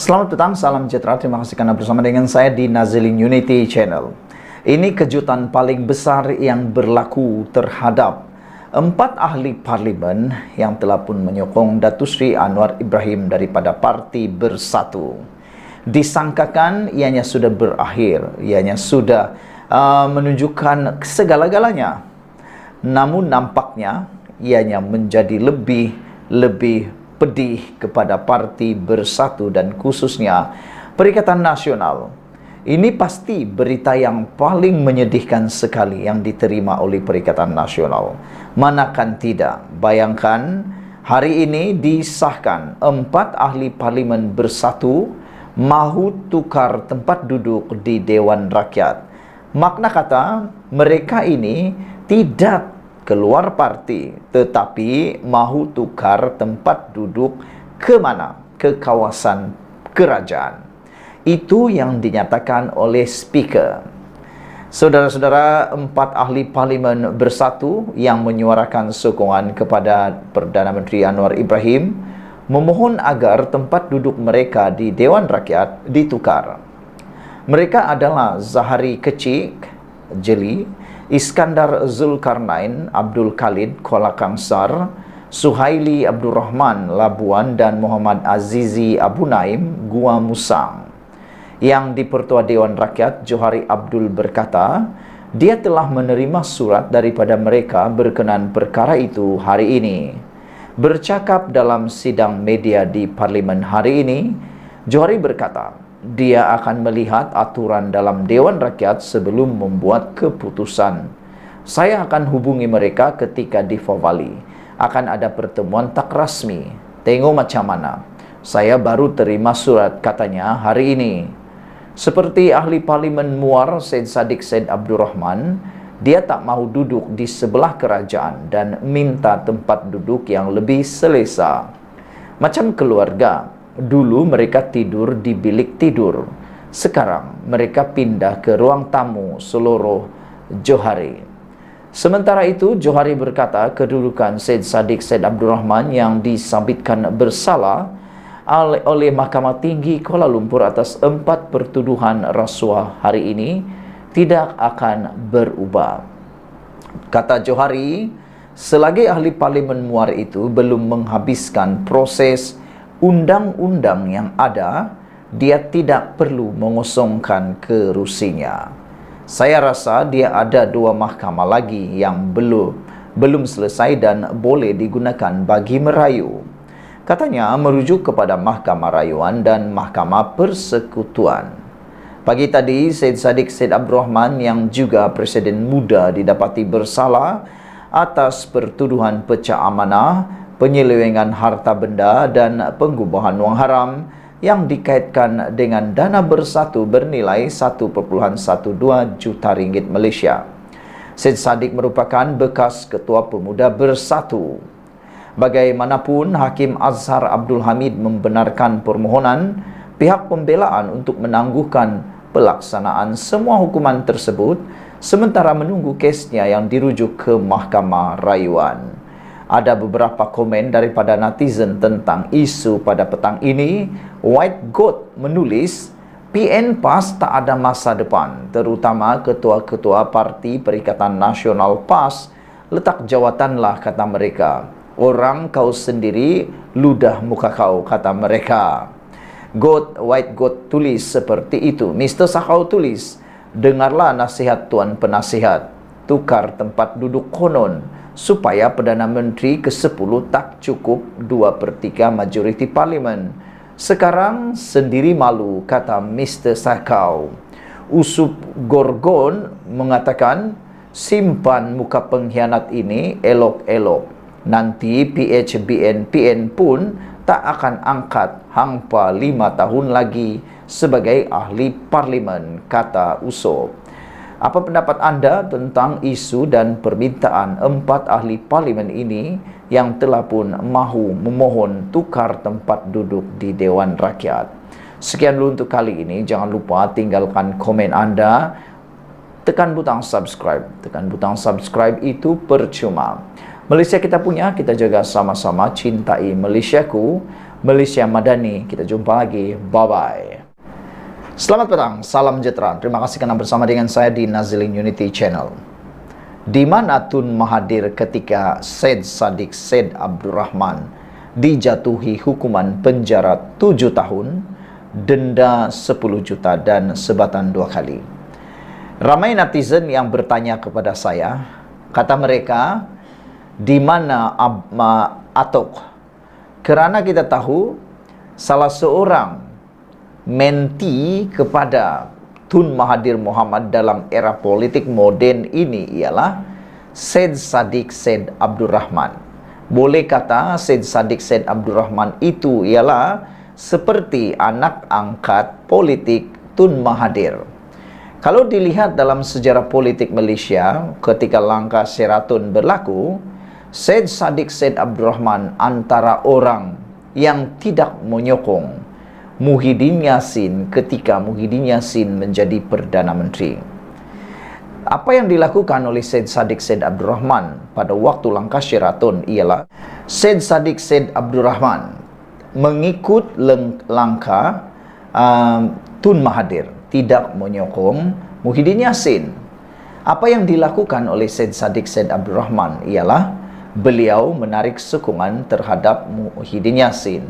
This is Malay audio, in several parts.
Selamat petang, salam sejahtera. Terima kasih karena bersama dengan saya di Nazaling Unity Channel. Ini kejutan paling besar yang berlaku terhadap 4 ahli parlimen yang telah pun menyokong Datuk Seri Anwar Ibrahim daripada Parti Bersatu. Disangkakan ianya sudah berakhir, ianya sudah menunjukkan segala-galanya. Namun nampaknya ianya menjadi lebih pedih kepada Parti Bersatu dan khususnya Perikatan Nasional. Ini pasti berita yang paling menyedihkan sekali yang diterima oleh Perikatan Nasional. Manakan tidak, bayangkan hari ini disahkan 4 ahli parlimen bersatu mahu tukar tempat duduk di Dewan Rakyat. Makna kata mereka ini tidak keluar parti, tetapi mahu tukar tempat duduk ke mana? Ke kawasan kerajaan. Itu yang dinyatakan oleh speaker. Saudara-saudara, 4 ahli parlimen bersatu yang menyuarakan sokongan kepada Perdana Menteri Anwar Ibrahim memohon agar tempat duduk mereka di Dewan Rakyat ditukar. Mereka adalah Zahari Kecik Jeli, Iskandar Zulkarnain Abdul Khalid Kuala Kangsar, Suhaili Abdul Rahman Labuan dan Muhammad Azizi Abu Naim Gua Musang. Yang di Pertua Dewan Rakyat, Johari Abdul berkata, dia telah menerima surat daripada mereka berkenaan perkara itu hari ini. Bercakap dalam sidang media di Parlimen hari ini, Johari berkata, dia akan melihat aturan dalam Dewan Rakyat sebelum membuat keputusan. Saya akan hubungi mereka ketika di Fawali. Akan ada pertemuan tak rasmi. Tengok macam mana. Saya baru terima surat, katanya, hari ini. Seperti ahli parlimen Muar, Syed Saddiq Syed Abdul Rahman, dia tak mahu duduk di sebelah kerajaan dan minta tempat duduk yang lebih selesa. Macam keluarga. Dulu mereka tidur di bilik tidur. Sekarang mereka pindah ke ruang tamu seluruh Johari. Sementara itu, Johari berkata kedudukan Syed Saddiq Syed Abdul Rahman yang disabitkan bersalah oleh Mahkamah Tinggi Kuala Lumpur atas 4 pertuduhan rasuah hari ini tidak akan berubah. Kata Johari, selagi ahli parlimen Muar itu belum menghabiskan proses undang-undang yang ada, dia tidak perlu mengosongkan kerusinya. Saya rasa dia ada 2 mahkamah lagi yang belum selesai dan boleh digunakan bagi merayu. Katanya merujuk kepada Mahkamah Rayuan dan Mahkamah Persekutuan. Pagi tadi, Syed Saddiq Syed Abdul Rahman yang juga Presiden muda didapati bersalah atas pertuduhan pecah amanah, penyelewengan harta benda dan pengubahan wang haram yang dikaitkan dengan dana bersatu bernilai 1.12 juta ringgit Malaysia. Syed Saddiq merupakan bekas Ketua Pemuda Bersatu. Bagaimanapun, Hakim Azhar Abdul Hamid membenarkan permohonan pihak pembelaan untuk menangguhkan pelaksanaan semua hukuman tersebut sementara menunggu kesnya yang dirujuk ke Mahkamah Rayuan. Ada beberapa komen daripada netizen tentang isu pada petang ini. White Goat menulis, PN PAS tak ada masa depan, terutama ketua-ketua Parti Perikatan Nasional PAS. Letak jawatanlah, kata mereka. Orang kau sendiri, ludah muka kau, kata mereka. White Goat tulis seperti itu. Mr. Sakau tulis, dengarlah nasihat Tuan Penasihat. Tukar tempat duduk konon supaya Perdana Menteri ke-10 tak cukup 2/3 majoriti parlimen. Sekarang sendiri malu, kata Mr. Sakau. Usup Gorgon mengatakan, simpan muka pengkhianat ini elok-elok. Nanti PN pun tak akan angkat hangpa 5 tahun lagi sebagai ahli parlimen, kata Usup. Apa pendapat anda tentang isu dan permintaan 4 ahli parlimen ini yang telah pun mahu memohon tukar tempat duduk di Dewan Rakyat? Sekian dulu untuk kali ini. Jangan lupa tinggalkan komen anda. Tekan butang subscribe. Tekan butang subscribe itu percuma. Malaysia kita punya, kita jaga sama-sama. Cintai Malaysiaku. Malaysia Madani. Kita jumpa lagi. Bye-bye. Selamat petang, salam sejahtera. Terima kasih kerana bersama dengan saya di Nazilin Unity Channel. Di mana Tun Mahathir ketika Syed Saddiq Syed Abdul Rahman dijatuhi hukuman penjara 7 tahun, denda 10 juta dan sebatan 2 kali. Ramai netizen yang bertanya kepada saya, kata mereka, di mana Atok? Kerana kita tahu salah seorang menti kepada Tun Mahathir Mohamad dalam era politik moden ini ialah Syed Saddiq Syed Abdul Rahman. Boleh kata Syed Saddiq Syed Abdul Rahman itu ialah seperti anak angkat politik Tun Mahathir. Kalau dilihat dalam sejarah politik Malaysia ketika langkah Sheraton berlaku, Syed Saddiq Syed Abdul Rahman antara orang yang tidak menyokong Muhyiddin Yassin ketika Muhyiddin Yassin menjadi Perdana Menteri. Apa yang dilakukan oleh Syed Saddiq Syed Abdul Rahman pada waktu langkah Sheraton ialah Syed Saddiq Syed Abdul Rahman mengikut langkah Tun Mahathir, tidak menyokong Muhyiddin Yassin. Apa yang dilakukan oleh Syed Saddiq Syed Abdul Rahman ialah beliau menarik sokongan terhadap Muhyiddin Yassin.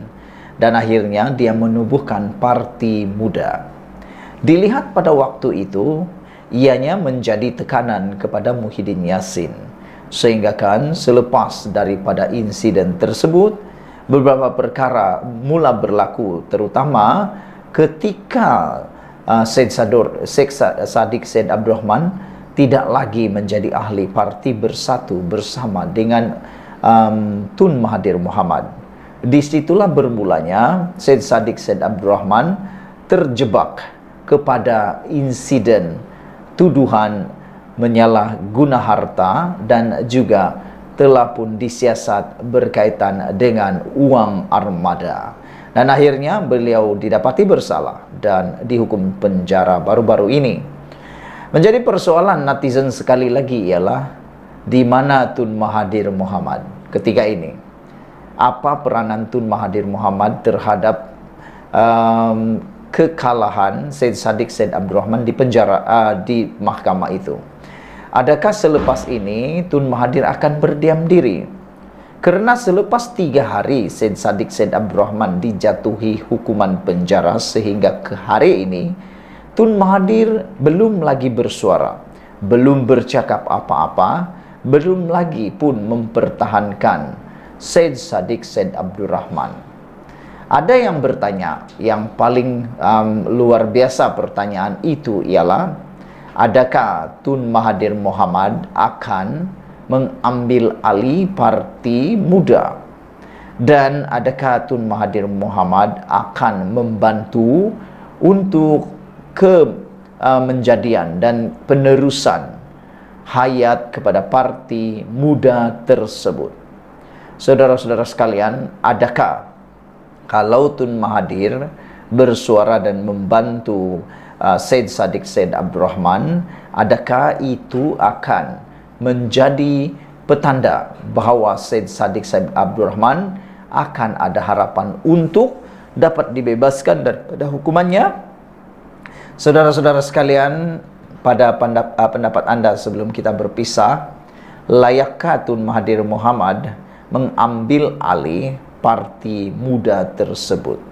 Dan akhirnya dia menubuhkan Parti Muda. Dilihat pada waktu itu, ianya menjadi tekanan kepada Muhyiddin Yassin. Sehingga kan selepas daripada insiden tersebut, beberapa perkara mula berlaku, terutama ketika Syed Saddiq Syed Abdul Rahman tidak lagi menjadi ahli parti bersatu bersama dengan Tun Mahathir Mohamad. Disitulah bermulanya Syed Saddiq Syed Abdul Rahman terjebak kepada insiden tuduhan menyalahguna harta dan juga telah pun disiasat berkaitan dengan wang armada. Dan akhirnya beliau didapati bersalah dan dihukum penjara baru-baru ini. Menjadi persoalan netizen sekali lagi ialah di mana Tun Mahathir Mohamad ketika ini. Apa peranan Tun Mahathir Mohamad terhadap kekalahan Syed Saddiq Syed Abdul Rahman di penjara di mahkamah itu? Adakah selepas ini Tun Mahathir akan berdiam diri? Kerana selepas 3 hari Syed Saddiq Syed Abdul Rahman dijatuhi hukuman penjara sehingga ke hari ini Tun Mahathir belum lagi bersuara, belum bercakap apa-apa, belum lagi pun mempertahankan Syed Saddiq Syed Abdul Rahman. Ada yang bertanya, yang paling luar biasa pertanyaan itu ialah, adakah Tun Mahathir Mohamad akan mengambil alih Parti Muda? Dan adakah Tun Mahathir Mohamad akan membantu untuk menjadian dan penerusan hayat kepada Parti Muda tersebut? Saudara-saudara sekalian, adakah kalau Tun Mahathir bersuara dan membantu Syed Saddiq Syed Abdul Rahman, adakah itu akan menjadi petanda bahawa Syed Saddiq Syed Abdul Rahman akan ada harapan untuk dapat dibebaskan daripada hukumannya? Saudara-saudara sekalian, pada pendapat anda sebelum kita berpisah, layakkah Tun Mahathir Mohamad mengambil alih Parti Muda tersebut?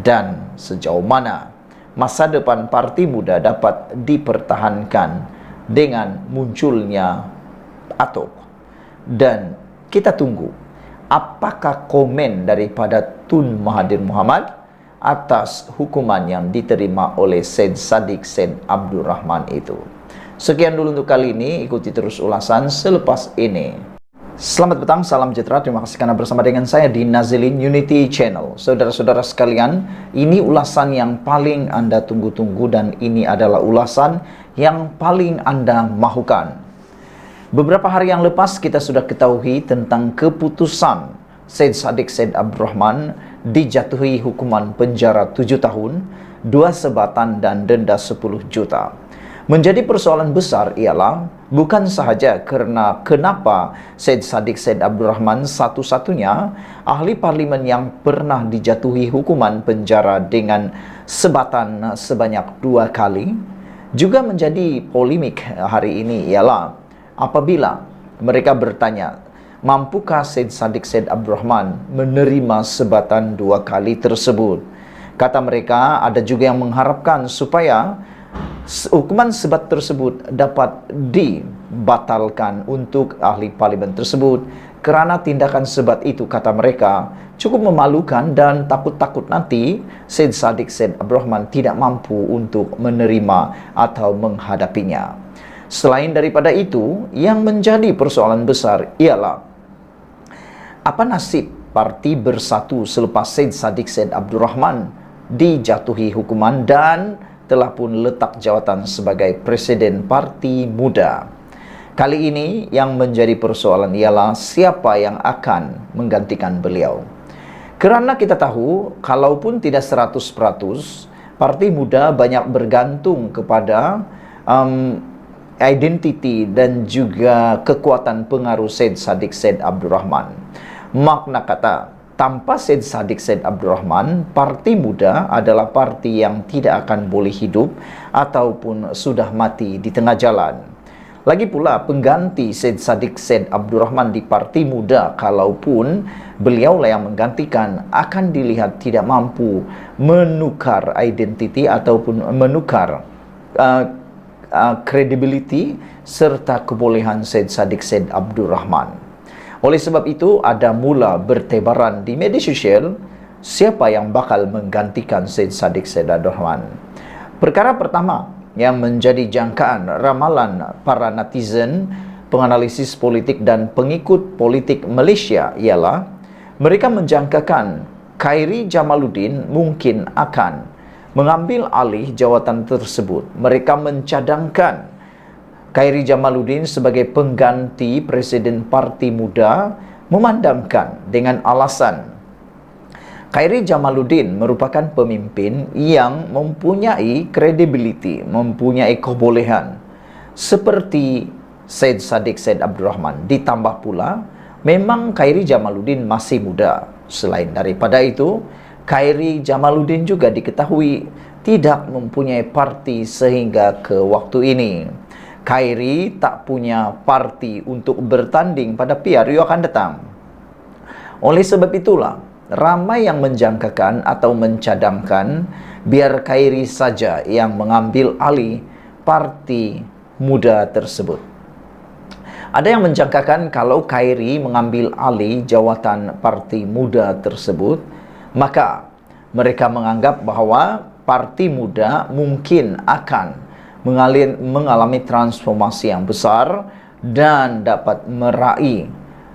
Dan sejauh mana masa depan Parti Muda dapat dipertahankan dengan munculnya Atok? Dan kita tunggu apakah komen daripada Tun Mahathir Mohamad atas hukuman yang diterima oleh Syed Saddiq Syed Abdul Rahman itu. Sekian dulu untuk kali ini, ikuti terus ulasan selepas ini. Selamat petang, salam sejahtera. Terima kasih karena bersama dengan saya di Nazilin Unity Channel. Saudara-saudara sekalian, ini ulasan yang paling Anda tunggu-tunggu dan ini adalah ulasan yang paling Anda mahukan. Beberapa hari yang lepas kita sudah ketahui tentang keputusan Syed Saddiq Syed Abdul Rahman dijatuhi hukuman penjara 7 tahun, 2 sebatan dan denda 10 juta. Menjadi persoalan besar ialah bukan sahaja kerana kenapa Syed Saddiq Said Abdul Rahman satu-satunya ahli parlimen yang pernah dijatuhi hukuman penjara dengan sebatan sebanyak 2 kali. Juga menjadi polemik hari ini ialah apabila mereka bertanya, mampukah Syed Saddiq Said Abdul Rahman menerima sebatan 2 kali tersebut? Kata mereka, ada juga yang mengharapkan supaya hukuman sebat tersebut dapat dibatalkan untuk ahli parlimen tersebut kerana tindakan sebat itu, kata mereka, cukup memalukan dan takut-takut nanti Syed Saddiq Said Abdul Rahman tidak mampu untuk menerima atau menghadapinya. Selain daripada itu, yang menjadi persoalan besar ialah apa nasib Parti Bersatu selepas Syed Saddiq Said Abdul Rahman dijatuhi hukuman dan telah pun letak jawatan sebagai Presiden Parti Muda. Kali ini yang menjadi persoalan ialah siapa yang akan menggantikan beliau. Kerana kita tahu, kalaupun tidak 100%, Parti Muda banyak bergantung kepada identiti dan juga kekuatan pengaruh Syed Saddiq Said Abdul Rahman. Makna kata, tanpa Syed Saddiq Said Abdul Rahman, Parti Muda adalah parti yang tidak akan boleh hidup ataupun sudah mati di tengah jalan. Lagi pula, pengganti Syed Saddiq Said Abdul Rahman di Parti Muda, kalaupun beliaulah yang menggantikan, akan dilihat tidak mampu menukar identiti ataupun menukar credibility serta kebolehan Syed Saddiq Said Abdul Rahman. Oleh sebab itu, ada mula bertebaran di media sosial siapa yang bakal menggantikan Syed Saddiq Said Abdul Rahman. Perkara pertama yang menjadi jangkaan ramalan para netizen, penganalisis politik dan pengikut politik Malaysia ialah mereka menjangkakan Khairy Jamaluddin mungkin akan mengambil alih jawatan tersebut. Mereka mencadangkan Khairy Jamaluddin sebagai pengganti Presiden Parti Muda, memandangkan dengan alasan Khairy Jamaluddin merupakan pemimpin yang mempunyai kredibiliti, mempunyai kebolehan seperti Syed Saddiq Said Abdul Rahman. Ditambah pula, memang Khairy Jamaluddin masih muda. Selain daripada itu, Khairy Jamaluddin juga diketahui tidak mempunyai parti sehingga ke waktu ini. Khairy tak punya parti untuk bertanding pada PRU akan datang. Oleh sebab itulah, ramai yang menjangkakan atau mencadangkan biar Khairy saja yang mengambil alih Parti Muda tersebut. Ada yang menjangkakan kalau Khairy mengambil alih jawatan Parti Muda tersebut, maka mereka menganggap bahawa Parti Muda mungkin akan mengalami transformasi yang besar dan dapat meraih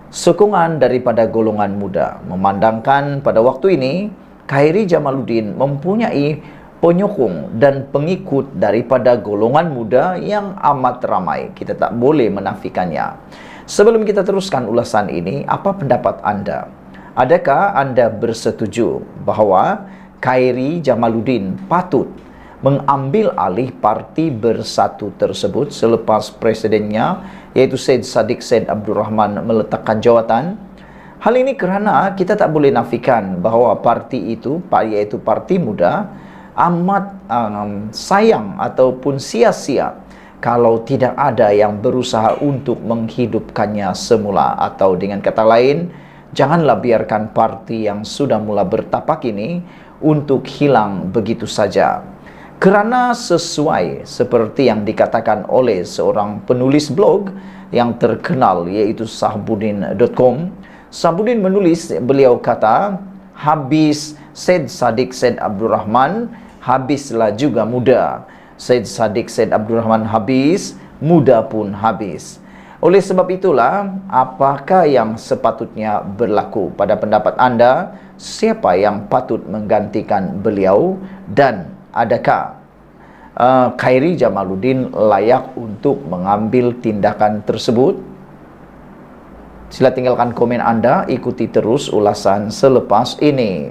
sokongan daripada golongan muda. Memandangkan pada waktu ini, Khairy Jamaluddin mempunyai penyokong dan pengikut daripada golongan muda yang amat ramai. Kita tak boleh menafikannya. Sebelum kita teruskan ulasan ini, apa pendapat anda? Adakah anda bersetuju bahawa Khairy Jamaluddin patut mengambil alih Parti Bersatu tersebut selepas presidennya iaitu Syed Saddiq Said Abdul Rahman meletakkan jawatan? Hal ini kerana kita tak boleh nafikan bahawa parti itu, iaitu Parti Muda, amat sayang ataupun sia-sia kalau tidak ada yang berusaha untuk menghidupkannya semula. Atau dengan kata lain, janganlah biarkan parti yang sudah mula bertapak ini untuk hilang begitu saja. Kerana sesuai seperti yang dikatakan oleh seorang penulis blog yang terkenal iaitu Sahbuddin.com. Sahbuddin menulis, beliau kata, habis Syed Saddiq Said Abdul Rahman, habislah juga muda. Syed Saddiq Said Abdul Rahman habis, muda pun habis. Oleh sebab itulah, apakah yang sepatutnya berlaku pada pendapat anda? Siapa yang patut menggantikan beliau? Dan adakah Khairy Jamaluddin layak untuk mengambil tindakan tersebut? Sila tinggalkan komen anda, ikuti terus ulasan selepas ini.